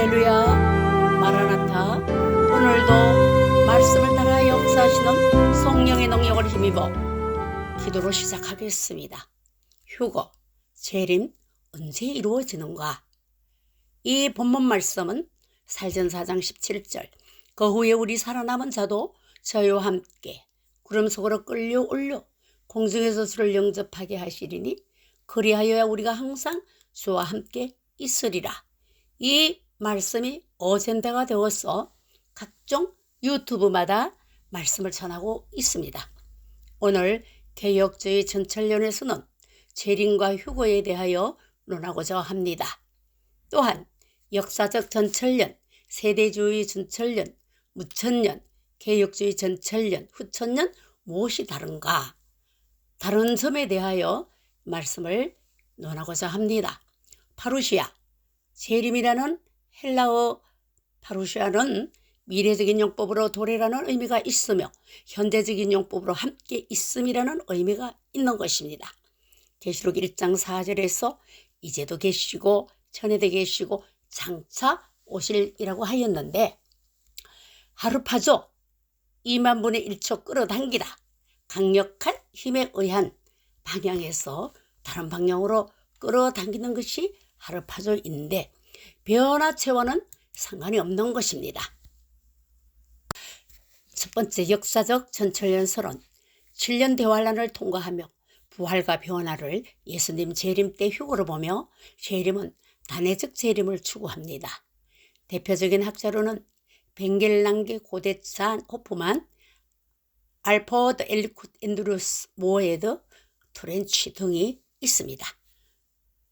할렐루야, 마라나타. 오늘도 말씀을 따라 역사하시는 성령의 능력을 힘입어 기도로 시작하겠습니다. 휴거, 재림 언제 이루어지는가? 이 본문 말씀은 사전 4장 17절. 그 후에 우리 살아남은 자도 저와 함께 구름 속으로 끌려 올려 공중에서 주를 영접하게 하시리니 그리하여야 우리가 항상 주와 함께 있으리라. 이 말씀이 어젠다가 되어서 각종 유튜브마다 말씀을 전하고 있습니다. 오늘 개혁주의 전철련에서는 재림과 휴거에 대하여 논하고자 합니다. 또한 역사적 전철련, 세대주의 전철련, 무천년, 개혁주의 전철련, 후천년 무엇이 다른가? 다른 점에 대하여 말씀을 논하고자 합니다. 파루시아, 재림이라는 헬라어 파루시아는 미래적인 용법으로 도래라는 의미가 있으며 현재적인 용법으로 함께 있음이라는 의미가 있는 것입니다. 계시록 1장 4절에서 이제도 계시고 전에도 계시고 장차 오실이라고 하였는데, 하루파조 2만 분의 1초 끌어당기다, 강력한 힘에 의한 방향에서 다른 방향으로 끌어당기는 것이 하루파조인데 변화체와는 상관이 없는 것입니다. 첫 번째 역사적 전철연설은 7년 대환란을 통과하며 부활과 변화를 예수님 재림 때 휴거로 보며 재림은 단회적 재림을 추구합니다. 대표적인 학자로는 벵겔랑게 고데찬 호프만, 알포드 엘리콧 앤드루스 모에드 트렌치 등이 있습니다.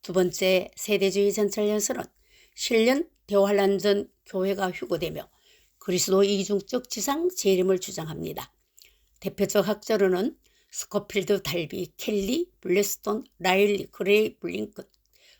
두 번째 세대주의 전철연설은 7년 대환란 전 교회가 휴거되며 그리스도 이중적 지상 재림을 주장합니다. 대표적 학자로는 스코필드, 달비, 켈리, 블레스톤, 라일리, 그레이, 블링컨,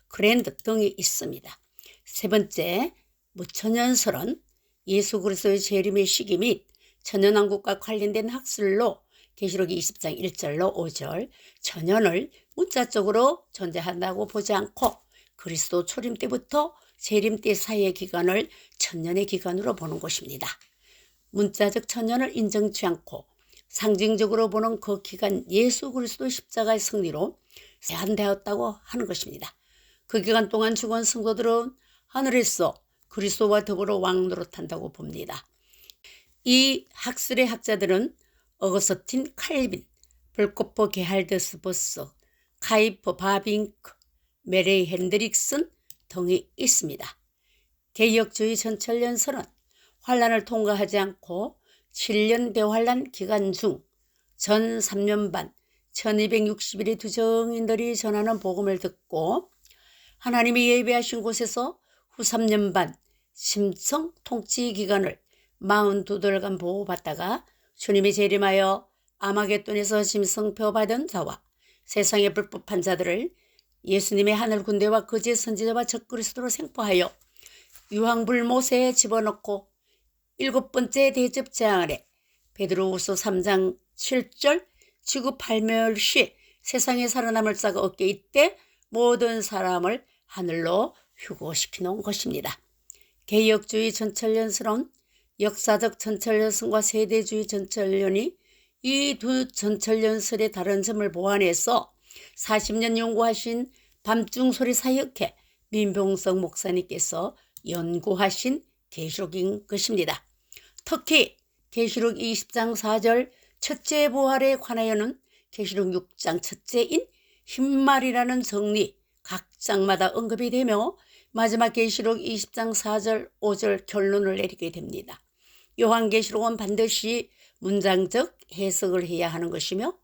그랜드 등이 있습니다. 세 번째 무천년설은 예수 그리스도의 재림의 시기 및 천년왕국과 관련된 학설로 계시록 20장 1절로 5절 천년을 문자적으로 존재한다고 보지 않고 그리스도 초림 때부터 재림 때 사이의 기간을 천년의 기간으로 보는 것입니다. 문자적 천년을 인정치 않고 상징적으로 보는 그 기간 예수 그리스도 십자가의 승리로 제한되었다고 하는 것입니다. 그 기간 동안 죽은 성도들은 하늘에서 그리스도와 더불어 왕노릇한다고 봅니다. 이 학설의 학자들은 어거스틴, 칼빈, 볼코퍼 게할드스 보스, 카이퍼 바빙크, 메레이 핸드릭슨 등이 있습니다. 개혁주의 전철연설은 환란을 통과하지 않고 7년 대환란 기간 중 전 3년 반 1260일의 두 정인들이 전하는 복음을 듣고 하나님이 예비하신 곳에서 후 3년 반 심청 통치 기간을 42달간 보호받다가 주님이 재림하여 아마겟돈에서 짐승표 받은 자와 세상의 불법한 자들을 예수님의 하늘 군대와 거짓 선지자와 적그리스도로 생포하여 유황불 모세에 집어넣고 7번째 대접 재앙을 베드로후서 3장 7절 지구 팔멸 시 세상에 살아남을 자가 없게 이때 모든 사람을 하늘로 휴거시키는 것입니다. 개혁주의 전철연설은 역사적 전철연설과 세대주의 전철연이 이 두 전철연설의 다른 점을 보완해서 40년 연구하신 밤중소리 사역회 민병석 목사님께서 연구하신 계시록인 것입니다. 특히 계시록 20장 4절 첫째 부활에 관하여는 계시록 6장 첫째인 흰말이라는 정리 각 장마다 언급이 되며 마지막 계시록 20장 4절 5절 결론을 내리게 됩니다. 요한계시록은 반드시 문장적 해석을 해야 하는 것이며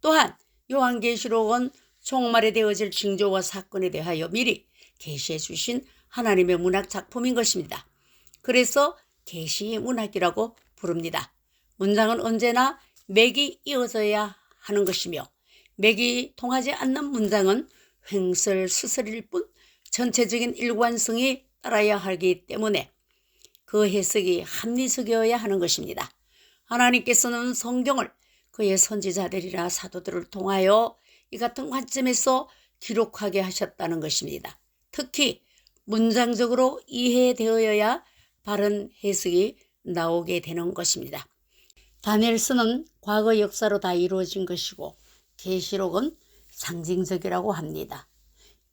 또한 요한계시록은 종말에 되어질 징조와 사건에 대하여 미리 계시해 주신 하나님의 문학 작품인 것입니다. 그래서 계시 문학이라고 부릅니다. 문장은 언제나 맥이 이어져야 하는 것이며 맥이 통하지 않는 문장은 횡설수설일 뿐 전체적인 일관성이 따라야 하기 때문에 그 해석이 합리적이어야 하는 것입니다. 하나님께서는 성경을 그의 선지자들이나 사도들을 통하여 이 같은 관점에서 기록하게 하셨다는 것입니다. 특히 문장적으로 이해되어야 바른 해석이 나오게 되는 것입니다. 다니엘서는 과거 역사로 다 이루어진 것이고 계시록은 상징적이라고 합니다.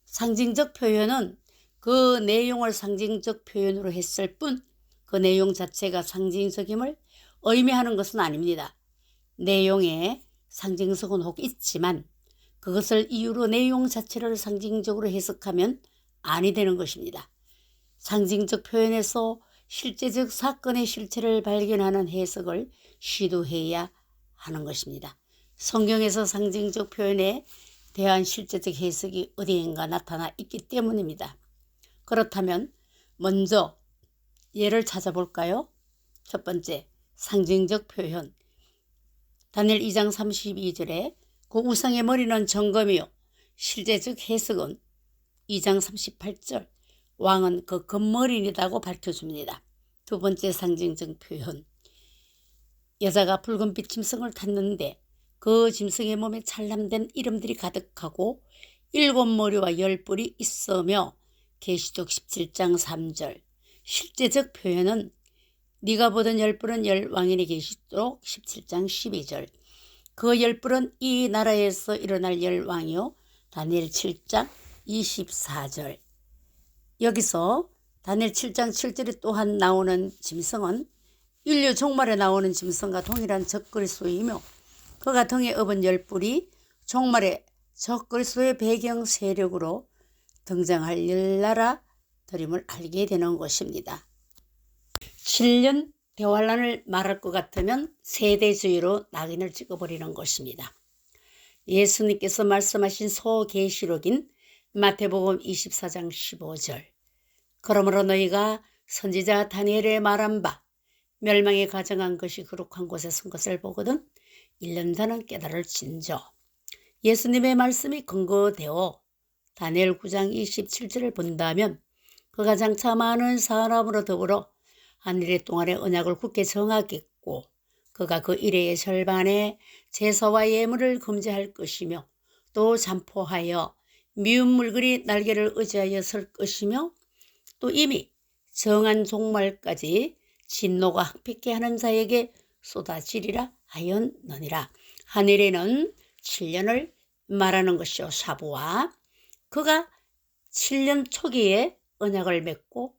상징적 표현은 그 내용을 상징적 표현으로 했을 뿐 그 내용 자체가 상징적임을 의미하는 것은 아닙니다. 내용에 상징성은 혹 있지만 그것을 이유로 내용 자체를 상징적으로 해석하면 아니 되는 것입니다. 상징적 표현에서 실제적 사건의 실체를 발견하는 해석을 시도해야 하는 것입니다. 성경에서 상징적 표현에 대한 실제적 해석이 어디인가 나타나 있기 때문입니다. 그렇다면 먼저 예를 찾아볼까요? 첫 번째, 상징적 표현. 다니엘 2장 32절에 그 우상의 머리는 정금이요 실제적 해석은 2장 38절 왕은 그 금머리이다고 밝혀줍니다. 두 번째 상징적 표현. 여자가 붉은빛 짐승을 탔는데 그 짐승의 몸에 찰람된 이름들이 가득하고 7머리와 10뿔이 있으며 계시록 17장 3절. 실제적 표현은 네가 보던 10뿔은 왕인의 계시록 17장 12절. 그 10뿔은 이 나라에서 일어날 왕이요 다니엘 7장 24절. 여기서 다니엘 7장 7절에 또한 나오는 짐승은 인류 종말에 나오는 짐승과 동일한 적그리스도이며 그가 등에 업은 10뿔이 종말의 적그리스도의 배경 세력으로 등장할 열나라 드림을 알게 되는 것입니다. 7년 대환란을 말할 것 같으면 세대주의로 낙인을 찍어버리는 것입니다. 예수님께서 말씀하신 소계시록인 마태복음 24장 15절. 그러므로 너희가 선지자 다니엘의 말한 바 멸망에 가정한 것이 거룩한 곳에 쓴 것을 보거든 1년 자는 깨달을진저. 예수님의 말씀이 근거되어 다니엘 9장 27절을 본다면 그가 장차 많은 사람으로 더불어 하늘의 동안의 언약을 굳게 정하겠고 그가 그 일의 절반에 제사와 예물을 금지할 것이며 또 잠포하여 미운 물건이 날개를 의지하여 설 것이며 또 이미 정한 종말까지 진노가 항필케 하는 자에게 쏟아지리라 하였느니라. 하늘에는 7년을 말하는 것이요 사부와 그가 7년 초기에 언약을 맺고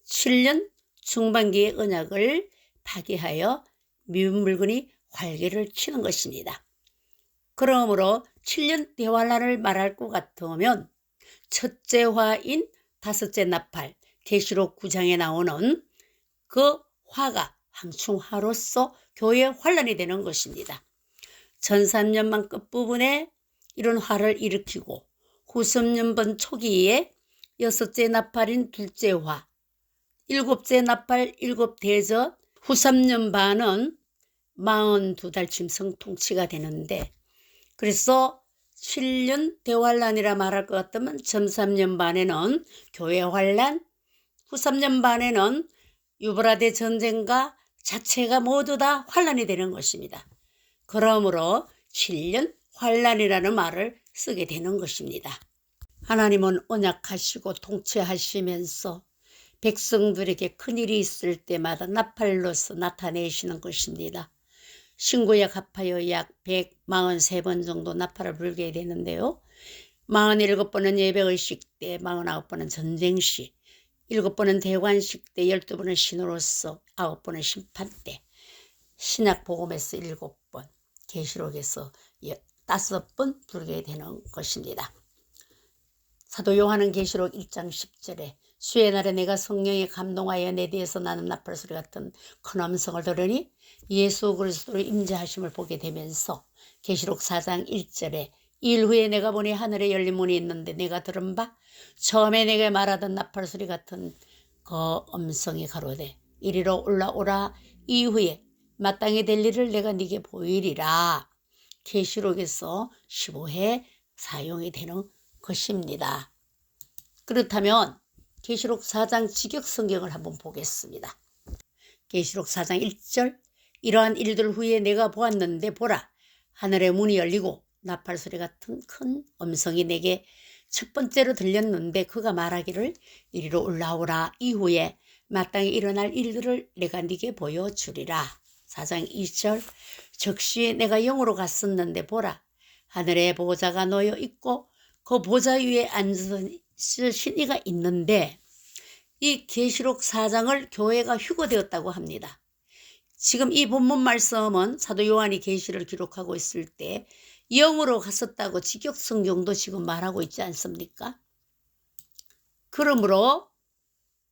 7년 중반기에 언약을 파기하여 미운 물건이 활개를 치는 것입니다. 그러므로 7년 대환란을 말할 것 같으면 첫째 화인 다섯째 나팔 계시록 9장에 나오는 그 화가 황충화로서 교회의 환란이 되는 것입니다. 전산년만 끝부분에 이런 화를 일으키고 후섭년번 초기에 여섯째 나팔인 둘째 화, 일곱째 나팔 일곱대전 후삼년 반은 42달 짐승 통치가 되는데 그래서 7년 대환란이라 말할 것 같으면 전3년 반에는 교회 환란, 후3년 반에는 유브라데 전쟁과 자체가 모두 다 환란이 되는 것입니다. 그러므로 7년 환란이라는 말을 쓰게 되는 것입니다. 하나님은 언약하시고 통치하시면서 백성들에게 큰일이 있을 때마다 나팔로서 나타내시는 것입니다. 신구약 합하여 약 143번 정도 나팔을 불게 되는데요. 47번은 예배의식 때, 49번은 전쟁시, 7번은 대관식 때, 12번은 신으로서, 9번은 심판 때, 신약 복음에서 7번, 계시록에서 5번 불게 되는 것입니다. 사도 요한은 계시록 1장 10절에 수의 날에 내가 성령에 감동하여 내 뒤에서 나는 나팔 소리 같은 큰 음성을 들으니 예수 그리스도의 임재하심을 보게 되면서 계시록 4장 1절에 일 후에 내가 보니 하늘에 열린 문이 있는데 내가 들은 바 처음에 내게 말하던 나팔 소리 같은 그 음성이 가로되 이리로 올라오라. 이후에 마땅히 될 일을 내가 네게 보이리라. 계시록에서 15회 사용이 되는 것입니다. 그렇다면 계시록 4장 직역 성경을 한번 보겠습니다. 계시록 4장 1절 이러한 일들 후에 내가 보았는데 보라 하늘의 문이 열리고 나팔 소리 같은 큰 음성이 내게 첫 번째로 들렸는데 그가 말하기를 이리로 올라오라. 이후에 마땅히 일어날 일들을 내가 네게 보여주리라. 4장 2절 즉시 내가 영으로 갔었는데 보라 하늘에 보좌가 놓여 있고 그 보좌 위에 앉으신 이가 있는데 이 계시록 4장을 교회가 휴거되었다고 합니다. 지금 이 본문 말씀은 사도 요한이 계시를 기록하고 있을 때 영으로 갔었다고 직역성경도 지금 말하고 있지 않습니까? 그러므로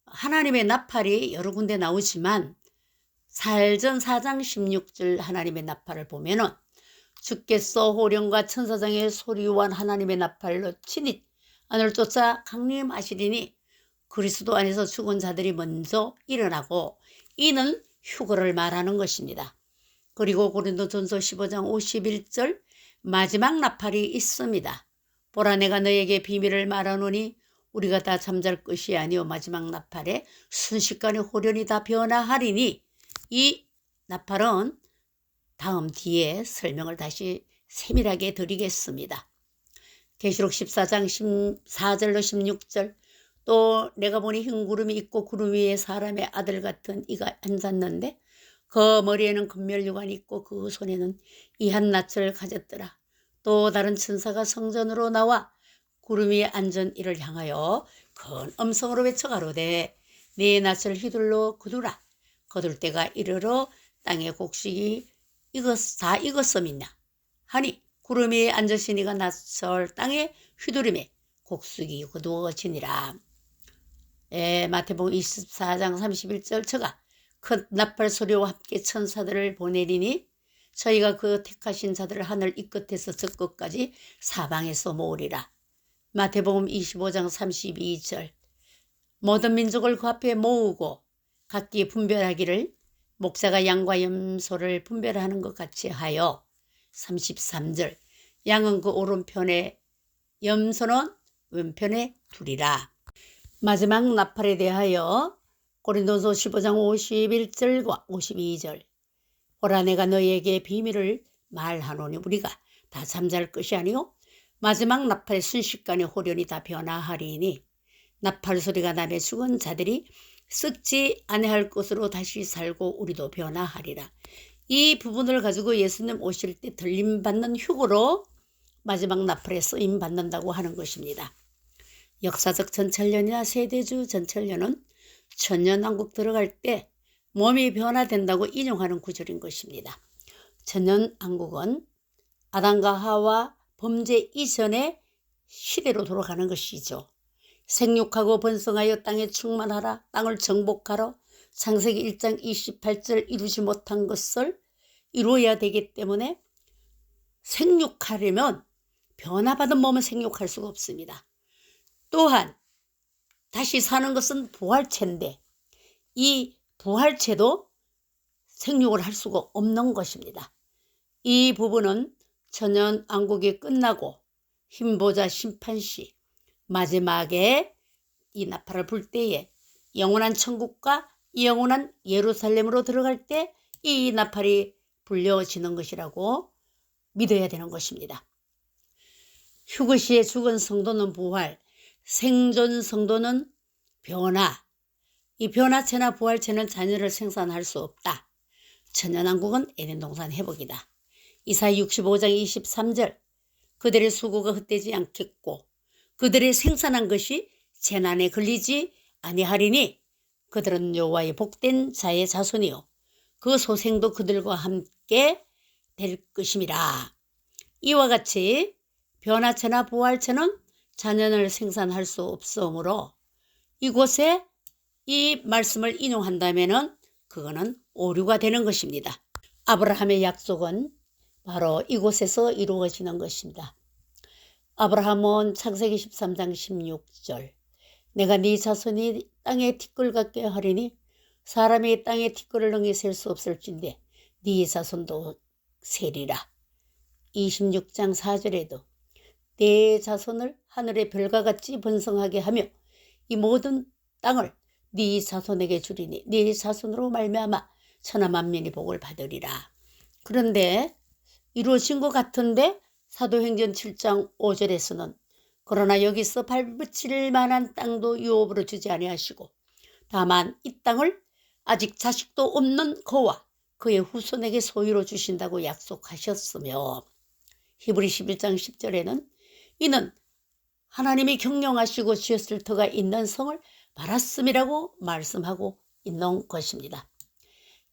하나님의 나팔이 여러 군데 나오지만 사일전 4장 16절 하나님의 나팔을 보면은 주께서 호령과 천사장의 소리와 하나님의 나팔로 친히 하늘 쫓아 강림하시리니 그리스도 안에서 죽은 자들이 먼저 일어나고 이는 휴거를 말하는 것입니다. 그리고 고린도전서 15장 51절 마지막 나팔이 있습니다. 보라 내가 너에게 비밀을 말하노니 우리가 다 잠잘 것이 아니요 마지막 나팔에 순식간에 호련이 다 변화하리니 이 나팔은 다음 뒤에 설명을 다시 세밀하게 드리겠습니다. 계시록 14장 14절로 16절 또 내가 보니 흰 구름이 있고 구름 위에 사람의 아들 같은 이가 앉았는데 그 머리에는 금멸유관이 있고 그 손에는 이 한 낯을 가졌더라. 또 다른 천사가 성전으로 나와 구름 위에 앉은 이를 향하여 큰 음성으로 외쳐 가로되 네 낯을 휘둘러 거두라. 거둘 때가 이르러 땅의 곡식이 다 익었음이냐 하니 구름 위에 앉으신 이가 낯을 땅에 휘두르매 곡식이 거두어지니라. 마태복음 24장 31절 저가 큰 나팔 소리와 함께 천사들을 보내리니 저희가 그 택하신 자들을 하늘 이 끝에서 저 끝까지 사방에서 모으리라. 마태복음 25장 32절 모든 민족을 그 앞에 모으고 각기 분별하기를 목자가 양과 염소를 분별하는 것 같이 하여 33절 양은 그 오른편에 염소는 왼편에 두리라. 마지막 나팔에 대하여 고린도서 15장 51절과 52절 보라 내가 너희에게 비밀을 말하노니 우리가 다 잠잘 것이 아니요 마지막 나팔의 순식간에 호련이 다 변화하리니 나팔 소리가 나매 죽은 자들이 썩지 아니할 것으로 다시 살고 우리도 변화하리라. 이 부분을 가지고 예수님 오실 때 들림받는 휴거로 마지막 나팔에 쓰임받는다고 하는 것입니다. 역사적 전천년이나 세대주 전천년은 천년왕국 들어갈 때 몸이 변화된다고 인용하는 구절인 것입니다. 천년왕국은 아담과 하와 범죄 이전의 시대로 돌아가는 것이죠. 생육하고 번성하여 땅에 충만하라 땅을 정복하라 창세기 1장 28절 이루지 못한 것을 이루어야 되기 때문에 생육하려면 변화받은 몸은 생육할 수가 없습니다. 또한 다시 사는 것은 부활체인데 이 부활체도 생육을 할 수가 없는 것입니다. 이 부분은 천년왕국이 끝나고 흰보자 심판시 마지막에 이 나팔을 불 때에 영원한 천국과 영원한 예루살렘으로 들어갈 때 이 나팔이 불려지는 것이라고 믿어야 되는 것입니다. 휴거시에 죽은 성도는 부활, 생존 성도는 변화. 이 변화체나 부활체는 자녀를 생산할 수 없다. 천년왕국은 에덴 동산 회복이다. 이사야 65장 23절 그들의 수고가 헛되지 않겠고 그들의 생산한 것이 재난에 걸리지 아니하리니 그들은 여호와의 복된 자의 자손이요 그 소생도 그들과 함께 될 것임이라. 이와 같이 변화체나 부활체는 자녀를 생산할 수 없으므로 이곳에 이 말씀을 인용한다면 그거는 오류가 되는 것입니다. 아브라함의 약속은 바로 이곳에서 이루어지는 것입니다. 아브라함은 창세기 13장 16절 내가 네 자손이 땅에 티끌 같게 하리니 사람이 땅에 티끌을 능히 셀 수 없을진데 네 자손도 세리라. 26장 4절에도 내 자손을 하늘의 별과 같이 번성하게 하며 이 모든 땅을 네 자손에게 주리니 네 자손으로 말미암아 천하 만민이 복을 받으리라. 그런데 이루어진 것 같은데 사도행전 7장 5절에서는 그러나 여기서 발붙일 만한 땅도 유업으로 주지 아니하시고 다만 이 땅을 아직 자식도 없는 그와 그의 후손에게 소유로 주신다고 약속하셨으며 히브리 11장 10절에는 이는 하나님이 경영하시고 지었을 터가 있는 성을 말았음이라고 말씀하고 있는 것입니다.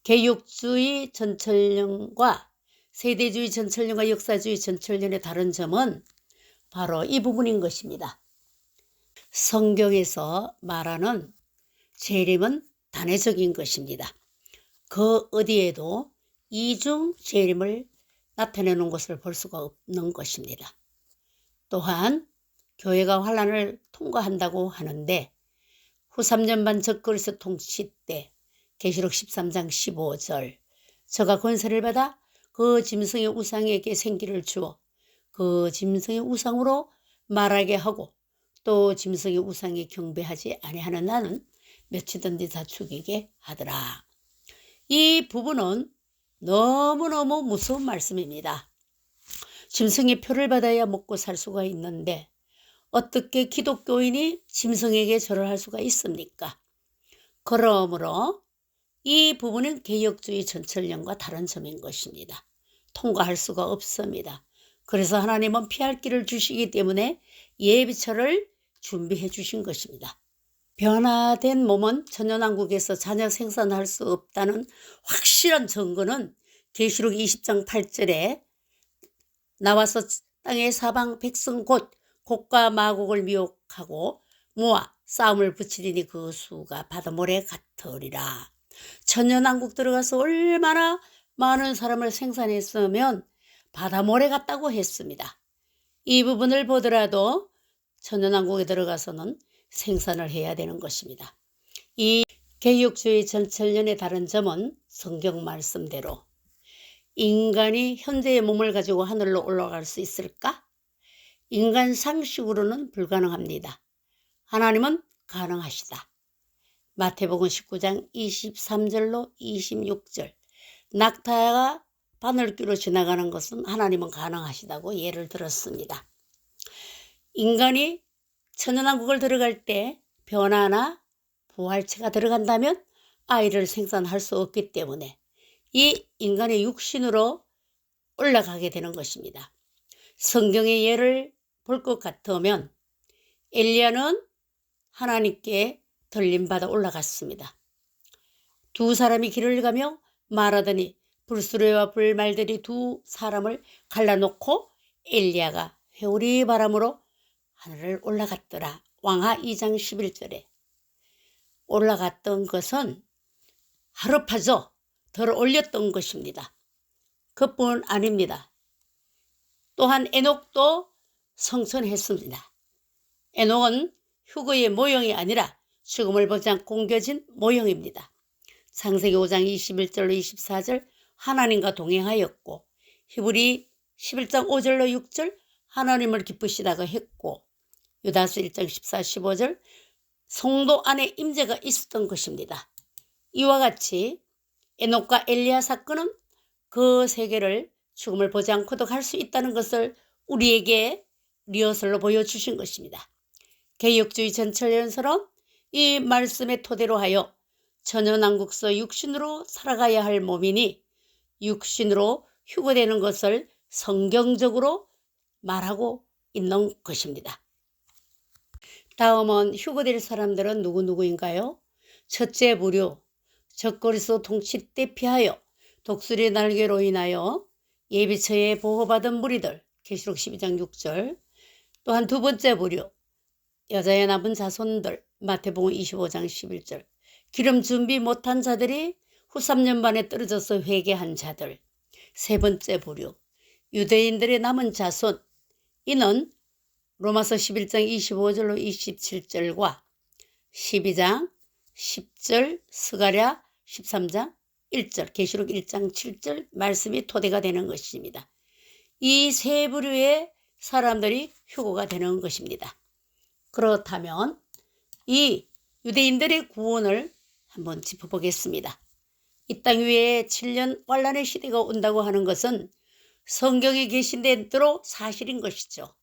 개혁주의 전철론과 세대주의 전철론과 역사주의 전철론의 다른 점은 바로 이 부분인 것입니다. 성경에서 말하는 재림은 단회적인 것입니다. 그 어디에도 이중 재림을 나타내는 것을 볼 수가 없는 것입니다. 또한 교회가 환란을 통과한다고 하는데 후 3년반 적그리스 통치 때 계시록 13장 15절 저가 권세를 받아 그 짐승의 우상에게 생기를 주어 그 짐승의 우상으로 말하게 하고 또 짐승의 우상에 경배하지 아니하는 나는 몇이든지 다 죽이게 하더라. 이 부분은 너무너무 무서운 말씀입니다. 짐승의 표를 받아야 먹고 살 수가 있는데 어떻게 기독교인이 짐승에게 절을 할 수가 있습니까? 그러므로 이 부분은 개혁주의 전철론과 다른 점인 것입니다. 통과할 수가 없습니다. 그래서 하나님은 피할 길을 주시기 때문에 예비처를 준비해 주신 것입니다. 변화된 몸은 천연왕국에서 자녀 생산할 수 없다는 확실한 증거는 계시록 20장 8절에 나와서 땅의 사방 백성 곧 곡과 마곡을 미혹하고 모아 싸움을 붙이리니 그 수가 바다모래 같으리라. 천연왕국 들어가서 얼마나 많은 사람을 생산했으면 바다모래 같다고 했습니다. 이 부분을 보더라도 천연왕국에 들어가서는 생산을 해야 되는 것입니다. 이 개혁주의 전철론의 다른 점은 성경 말씀대로 인간이 현재의 몸을 가지고 하늘로 올라갈 수 있을까? 인간 상식으로는 불가능합니다. 하나님은 가능하시다. 마태복음 19장 23절로 26절 낙타가 바늘귀로 지나가는 것은 하나님은 가능하시다고 예를 들었습니다. 인간이 천연왕국을 들어갈 때 변화나 부활체가 들어간다면 아이를 생산할 수 없기 때문에 이 인간의 육신으로 올라가게 되는 것입니다. 성경의 예를 볼 것 같으면 엘리야는 하나님께 들림받아 올라갔습니다. 두 사람이 길을 가며 말하더니 불수레와 불말들이 두 사람을 갈라놓고 엘리야가 회오리 바람으로 하늘을 올라갔더라. 왕하 2장 11절에 올라갔던 것은 하루파죠. 덜 올렸던 것입니다. 그뿐 아닙니다. 또한 에녹도 성천했습니다. 에녹은 휴거의 모형이 아니라 죽음을 보지 않고 옮겨진 모형입니다. 창세기 5장 21절로 24절 하나님과 동행하였고 히브리 11장 5절로 6절 하나님을 기쁘시다고 했고 유다서 1장 14, 15절 성도 안에 임재가 있었던 것입니다. 이와 같이 에녹과 엘리야 사건은 그 세계를 죽음을 보지 않고도 갈 수 있다는 것을 우리에게 리허설로 보여주신 것입니다. 개혁주의 전철연설은 이 말씀의 토대로 하여 천연왕국서 육신으로 살아가야 할 몸이니 육신으로 휴거되는 것을 성경적으로 말하고 있는 것입니다. 다음은 휴거될 사람들은 누구인가요? 첫째 부류, 적그리스도 통치 때 피하여 독수리 날개로 인하여 예비처에 보호받은 무리들 계시록 12장 6절 또한 두 번째 부류 여자의 남은 자손들 마태복음 25장 11절 기름 준비 못한 자들이 후 3년 반에 떨어져서 회개한 자들 세 번째 부류 유대인들의 남은 자손 이는 로마서 11장 25절로 27절과 12장 10절 스가랴 13장 1절 계시록 1장 7절 말씀이 토대가 되는 것입니다. 이 세 부류의 사람들이 휴거가 되는 것입니다. 그렇다면 이 유대인들의 구원을 한번 짚어보겠습니다. 이 땅 위에 7년 환란의 시대가 온다고 하는 것은 성경에 계신 대로 사실인 것이죠.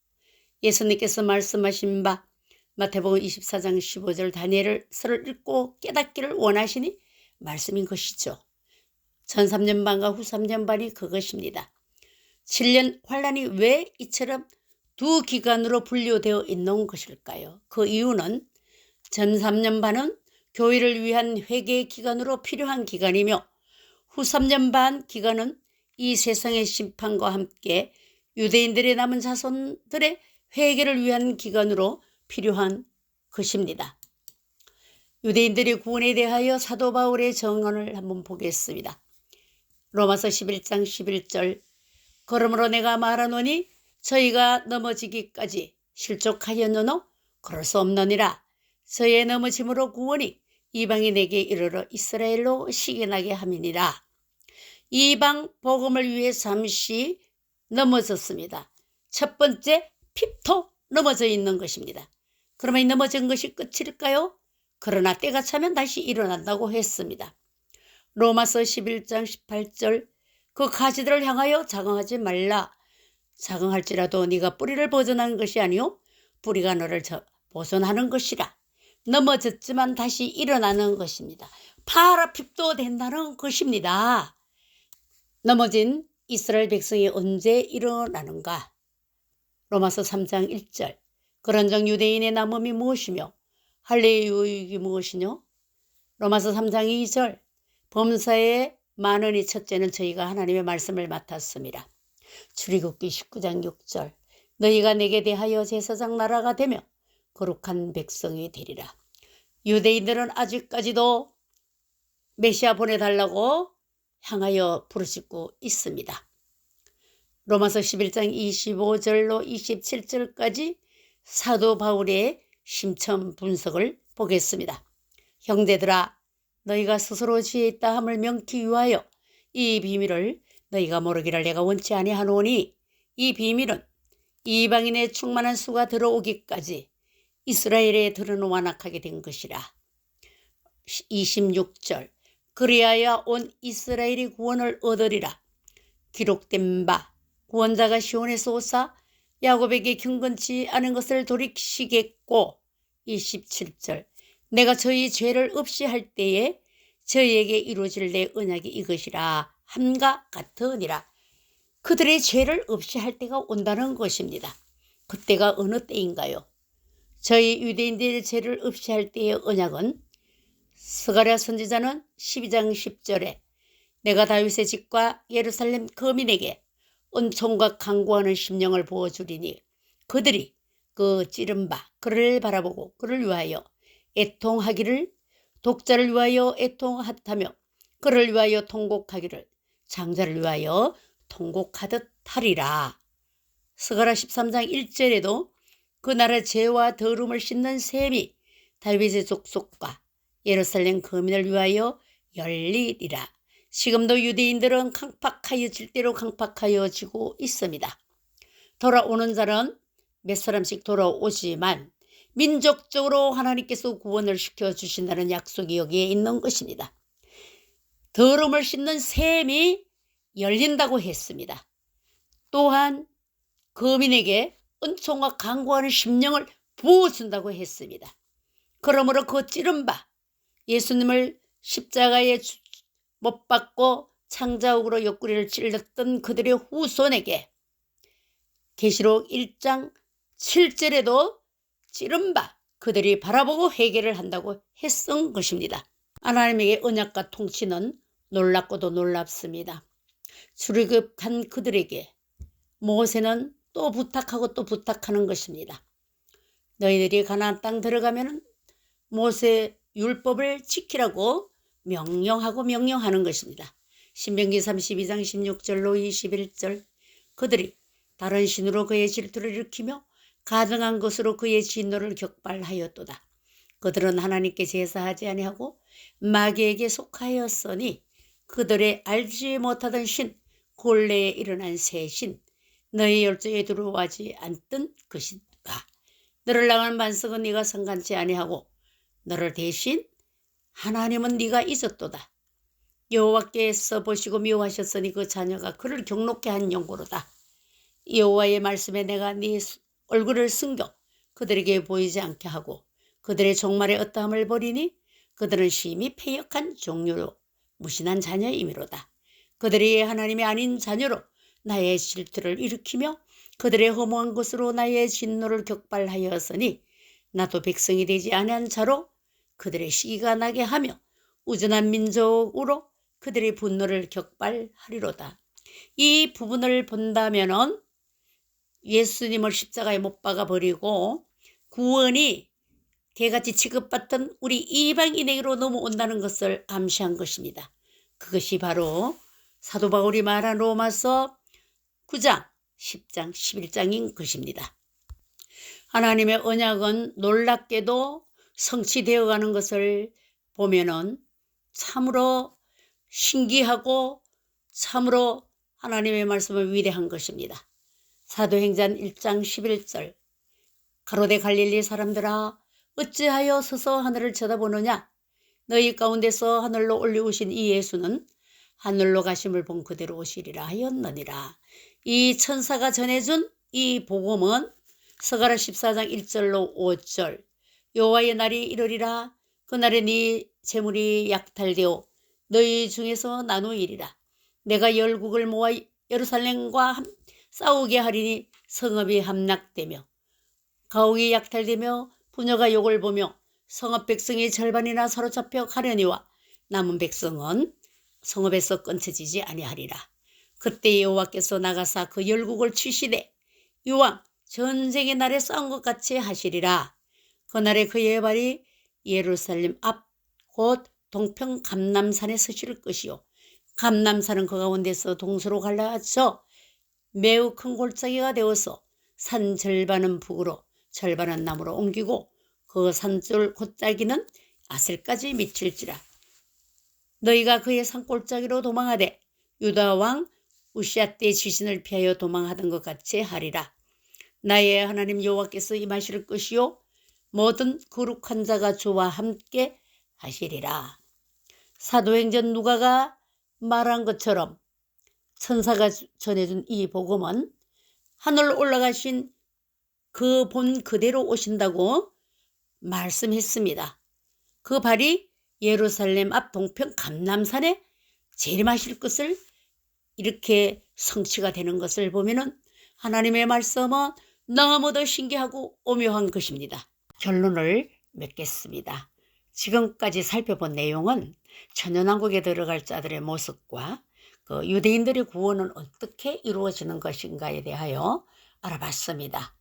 예수님께서 말씀하신 바 마태복음 24장 15절 다니엘서를 읽고 깨닫기를 원하시니 말씀인 것이죠. 전 3년 반과 후 3년 반이 그것입니다. 7년 환란이 왜 이처럼 두 기간으로 분류되어 있는 것일까요? 그 이유는 전 3년 반은 교회를 위한 회개의 기간으로 필요한 기간이며 후 3년 반 기간은 이 세상의 심판과 함께 유대인들의 남은 자손들의 회개를 위한 기간으로 필요한 것입니다. 유대인들의 구원에 대하여 사도 바울의 정언을 한번 보겠습니다. 로마서 11장 11절 그러므로 내가 말하노니 저희가 넘어지기까지 실족하였느노 그럴 수 없느니라. 저의 넘어짐으로 구원이 이방인에게 이르러 이스라엘로 시기나게 함이니라. 이방 복음을 위해 잠시 넘어졌습니다. 첫 번째 핍토 넘어져 있는 것입니다. 그러면 이 넘어진 것이 끝일까요? 그러나 때가 차면 다시 일어난다고 했습니다. 로마서 11장 18절 그 가지들을 향하여 자긍하지 말라. 자긍할지라도 네가 뿌리를 보존하는 것이 아니요 뿌리가 너를 보존하는 것이라. 넘어졌지만 다시 일어나는 것입니다. 파라핍도 된다는 것입니다. 넘어진 이스라엘 백성이 언제 일어나는가? 로마서 3장 1절 그런즉 유대인의 남음이 무엇이며 할례의 유익이 무엇이뇨? 로마서 3장 2절 범사에 많으니 첫째는 저희가 하나님의 말씀을 맡았습니다. 출애굽기 19장 6절 너희가 내게 대하여 제사장 나라가 되며 거룩한 백성이 되리라. 유대인들은 아직까지도 메시아 보내달라고 향하여 부르짖고 있습니다. 로마서 11장 25절로 27절까지 사도 바울의 심층 분석을 보겠습니다. 형제들아 너희가 스스로 지혜 있다 함을 명키 위하여 이 비밀을 너희가 모르기를 내가 원치 아니하노니 이 비밀은 이방인의 충만한 수가 들어오기까지 이스라엘에 들은 완악하게 된 것이라. 26절 그리하여 온 이스라엘이 구원을 얻으리라. 기록된 바 구원자가 시온에서 오사 야곱에게 경건치 않은 것을 돌이키시겠고 27절 내가 저희 죄를 없이 할 때에 저희에게 이루어질 내 언약이 이것이라 함과 같으니라. 그들의 죄를 없이 할 때가 온다는 것입니다. 그때가 어느 때인가요? 저희 유대인들의 죄를 없이 할 때의 언약은 스가랴 선지자는 12장 10절에 내가 다윗의 집과 예루살렘 거민에게 은총과 강구하는 심령을 부어주리니 그들이 그 찌른 바 그를 바라보고 그를 위하여 애통하기를 독자를 위하여 애통하다며 그를 위하여 통곡하기를 장자를 위하여 통곡하듯 하리라. 스가랴 13장 1절에도 그 나라 죄와 더러움을 씻는 셈이 다윗의 족속과 예루살렘 거민을 위하여 열리리라. 지금도 유대인들은 강팍하여질 대로 강팍하여지고 있습니다. 돌아오는 자는 몇 사람씩 돌아오지만 민족적으로 하나님께서 구원을 시켜주신다는 약속이 여기에 있는 것입니다. 더러움을 씻는 셈이 열린다고 했습니다. 또한 거민에게 은총과 강구하는 심령을 부어준다고 했습니다. 그러므로 그 찌른 바 예수님을 십자가에 못 박고 창자욱으로 옆구리를 찔렀던 그들의 후손에게 계시록 1장 7절에도 찌른 바 그들이 바라보고 회개를 한다고 했던 것입니다. 하나님에게 언약과 통치는 놀랍고도 놀랍습니다. 출애굽한 그들에게 모세는 또 부탁하고 또 부탁하는 것입니다. 너희들이 가나안 땅 들어가면 모세 율법을 지키라고 명령하는 것입니다. 신명기 32장 16절로 21절 그들이 다른 신으로 그의 질투를 일으키며 가증한 것으로 그의 진노를 격발하였도다. 그들은 하나님께 제사하지 아니하고 마귀에게 속하였으니 그들의 알지 못하던 신 골레에 일어난 새 신 너희 열조에 들어오지 않던 것이다. 너를 향한 반석은 네가 성간치 아니하고 너를 대신 하나님은 네가 잊었도다. 여호와께서 보시고 미워하셨으니 그 자녀가 그를 경록케 한 용고로다. 여호와의 말씀에 내가 네 얼굴을 숨겨 그들에게 보이지 않게 하고 그들의 종말의 어떠함을 버리니 그들은 심히 패역한 종류로 무신한 자녀이미로다. 그들이 하나님이 아닌 자녀로 나의 질투를 일으키며 그들의 허무한 것으로 나의 진노를 격발하였으니 나도 백성이 되지 아니한 자로 그들의 시기가 나게 하며 우둔한 민족으로 그들의 분노를 격발하리로다. 이 부분을 본다면은 예수님을 십자가에 못 박아 버리고 구원이 개같이 취급받던 우리 이방인에게로 넘어온다는 것을 암시한 것입니다. 그것이 바로 사도 바울이 말한 로마서 9장, 10장, 11장인 것입니다. 하나님의 언약은 놀랍게도 성취되어 가는 것을 보면은 참으로 신기하고 참으로 하나님의 말씀은 위대한 것입니다. 사도행전 1장 11절 가로대 갈릴리 사람들아 어찌하여 서서 하늘을 쳐다보느냐 너희 가운데서 하늘로 올려오신 이 예수는 하늘로 가심을 본 그대로 오시리라 하였느니라. 이 천사가 전해준 이 복음은 스가랴 14장 1절로 5절 여호와의 날이 이르리라 그날에 네 재물이 약탈되어 너희 중에서 나누이리라. 내가 열국을 모아 예루살렘과 싸우게 하리니 성읍이 함락되며 가옥이 약탈되며 부녀가 욕을 보며 성읍 백성이 절반이나 사로잡혀 가려니와 남은 백성은 성읍에서 끊쳐지지 아니하리라. 그때 여호와께서 나가사 그 열국을 치시되 이왕 전쟁의 날에 싸운 것 같이 하시리라. 그날에 그의 발이 예루살렘 앞 곧 동평 감람산에 서실 것이요 감람산은 그 가운데서 동서로 갈라져 매우 큰 골짜기가 되어서 산 절반은 북으로 절반은 남으로 옮기고 그 산줄 골짜기는 아셀까지 미칠지라. 너희가 그의 산골짜기로 도망하되 유다 왕 우시아 때 지진을 피하여 도망하던 것 같이 하리라. 나의 하나님 여호와께서 임하실 것이요 모든 거룩한 자가 주와 함께 하시리라. 사도행전 누가가 말한 것처럼 천사가 전해준 이 복음은 하늘로 올라가신 그 본 그대로 오신다고 말씀했습니다. 그 발이 예루살렘 앞 동편 감람산에 재림하실 것을 이렇게 성취가 되는 것을 보면은 하나님의 말씀은 너무도 신기하고 오묘한 것입니다. 결론을 맺겠습니다. 지금까지 살펴본 내용은 천연왕국에 들어갈 자들의 모습과 그 유대인들의 구원은 어떻게 이루어지는 것인가에 대하여 알아봤습니다.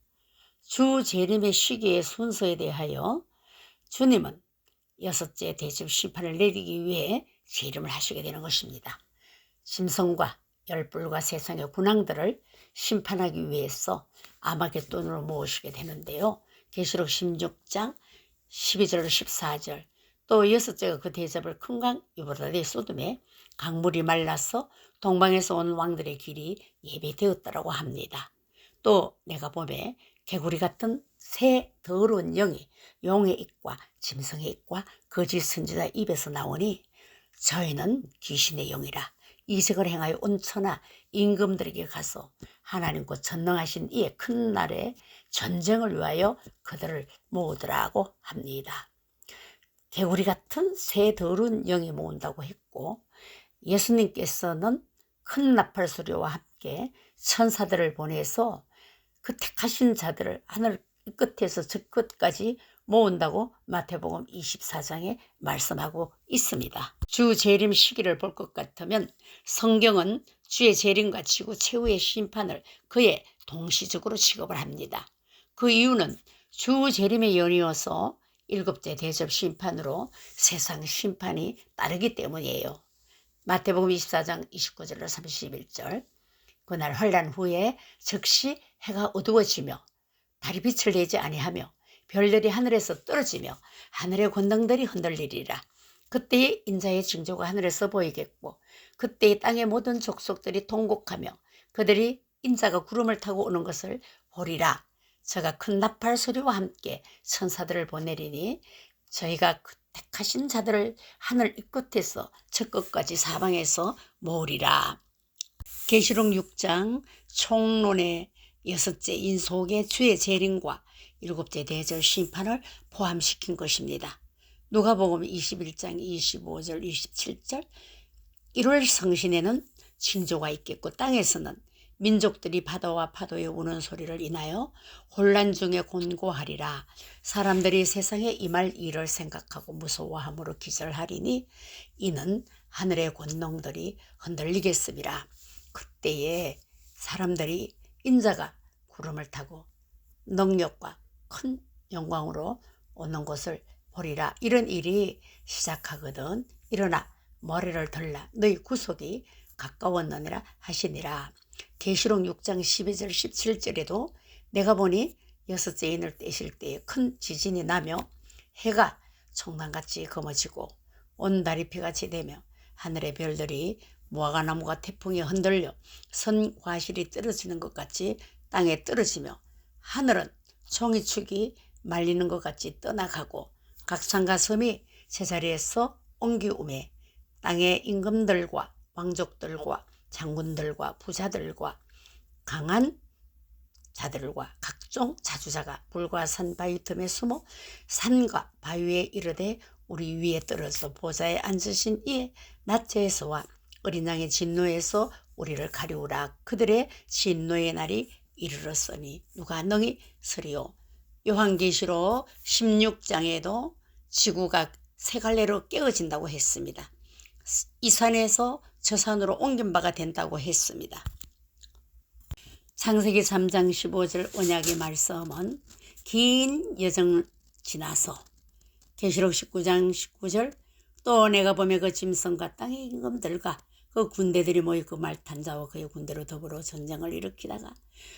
주 재림의 시기의 순서에 대하여 주님은 여섯째 대접 심판을 내리기 위해 재림을 하시게 되는 것입니다. 짐승과 열불과 세상의 군왕들을 심판하기 위해서 아마겟돈으로 모으시게 되는데요. 계시록 16장 12절로 14절 또 여섯째가 그 대접을 큰 강 유브라데 소돔에 강물이 말라서 동방에서 온 왕들의 길이 예배되었다라고 합니다. 또 내가 보매 개구리 같은 새 더러운 영이 용의 입과 짐승의 입과 거짓 선지자 입에서 나오니 저희는 귀신의 영이라 이색을 행하여 온 천하 임금들에게 가서 하나님과 전능하신 이의 큰 날에 전쟁을 위하여 그들을 모으더라고 합니다. 개구리 같은 새 더러운 영이 모은다고 했고 예수님께서는 큰 나팔 소리와 함께 천사들을 보내서 그 택하신 자들을 하늘 끝에서 저 끝까지 모은다고 마태복음 24장에 말씀하고 있습니다. 주 재림 시기를 볼 것 같으면 성경은 주의 재림과 지구 최후의 심판을 그에 동시적으로 취급을 합니다. 그 이유는 주 재림의 연이어서 일곱째 대접 심판으로 세상 심판이 따르기 때문이에요. 마태복음 24장 29절로 31절 그날 환란 후에 즉시 해가 어두워지며 달이 빛을 내지 아니하며 별들이 하늘에서 떨어지며 하늘의 권능들이 흔들리리라. 그때의 인자의 징조가 하늘에서 보이겠고 그때의 땅의 모든 족속들이 통곡하며 그들이 인자가 구름을 타고 오는 것을 보리라. 저가 큰 나팔 소리와 함께 천사들을 보내리니 저희가 그 택하신 자들을 하늘 이 끝에서 저 끝까지 사방에서 모으리라. 계시록 6장 총론의 여섯째 인속의 주의 재림과 일곱째 대절 심판을 포함시킨 것입니다. 누가복음 21장 25절 27절 1월 성신에는 징조가 있겠고 땅에서는 민족들이 바다와 파도의 우는 소리를 인하여 혼란 중에 곤고하리라. 사람들이 세상에 임할 일을 생각하고 무서워함으로 기절하리니 이는 하늘의 권능들이 흔들리겠음이라. 그때에 사람들이 인자가 구름을 타고 능력과 큰 영광으로 오는 것을 보리라. 이런 일이 시작하거든. 일어나 머리를 들라. 너희 구속이 가까웠느니라 하시니라. 계시록 6장 12절 17절에도 내가 보니 여섯째 인을 떼실 때에 큰 지진이 나며 해가 청단같이 검어지고 온 달이 피같이 되며 하늘의 별들이 무화과나무가 태풍에 흔들려 선 과실이 떨어지는 것 같이 땅에 떨어지며 하늘은 종이축이 말리는 것 같이 떠나가고 각 산과 섬이 제자리에서 옮기우매 땅의 임금들과 왕족들과 장군들과 부자들과 강한 자들과 각종 자주자가 불과 산 바위 틈에 숨어 산과 바위에 이르되 우리 위에 떨어져 보좌에 앉으신 이의 낮제에서와 어린 양의 진노에서 우리를 가리우라. 그들의 진노의 날이 이르렀으니 누가 능히 서리요. 요한계시록 16장에도 지구가 세 갈래로 깨어진다고 했습니다. 이 산에서 저 산으로 옮긴 바가 된다고 했습니다. 창세기 3장 15절 언약의 말씀은 긴 여정을 지나서 계시록 19장 19절 또 내가 보며 그 짐승과 땅의 임금들과 그 군대들이 모여 그 말탄자와 그의 군대로 더불어 전쟁을 일으키다가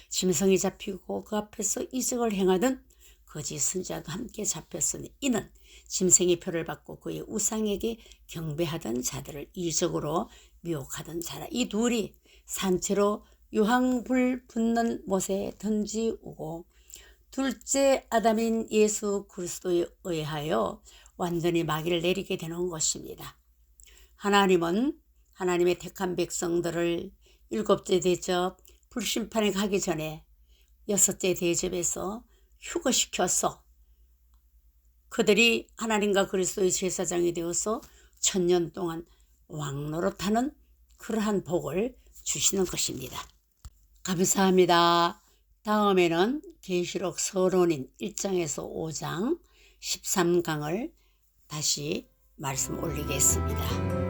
짐승이 잡히고 그 앞에서 이적을 행하던 거짓 선지자도 함께 잡혔으니 이는 짐승의 표를 받고 그의 우상에게 경배하던 자들을 이적으로 미혹하던 자라. 이 둘이 산채로 유황불 붙는 못에 던지우고 둘째 아담인 예수 그리스도에 의하여 완전히 마귀를 내리게 되는 것입니다. 하나님은 하나님의 택한 백성들을 일곱째 대접 불심판에 가기 전에 여섯째 대접에서 휴거시켜서 그들이 하나님과 그리스도의 제사장이 되어서 1000년 동안 왕노릇하는 그러한 복을 주시는 것입니다. 감사합니다. 다음에는 계시록 서론인 1장에서 5장 13강을 다시 말씀 올리겠습니다.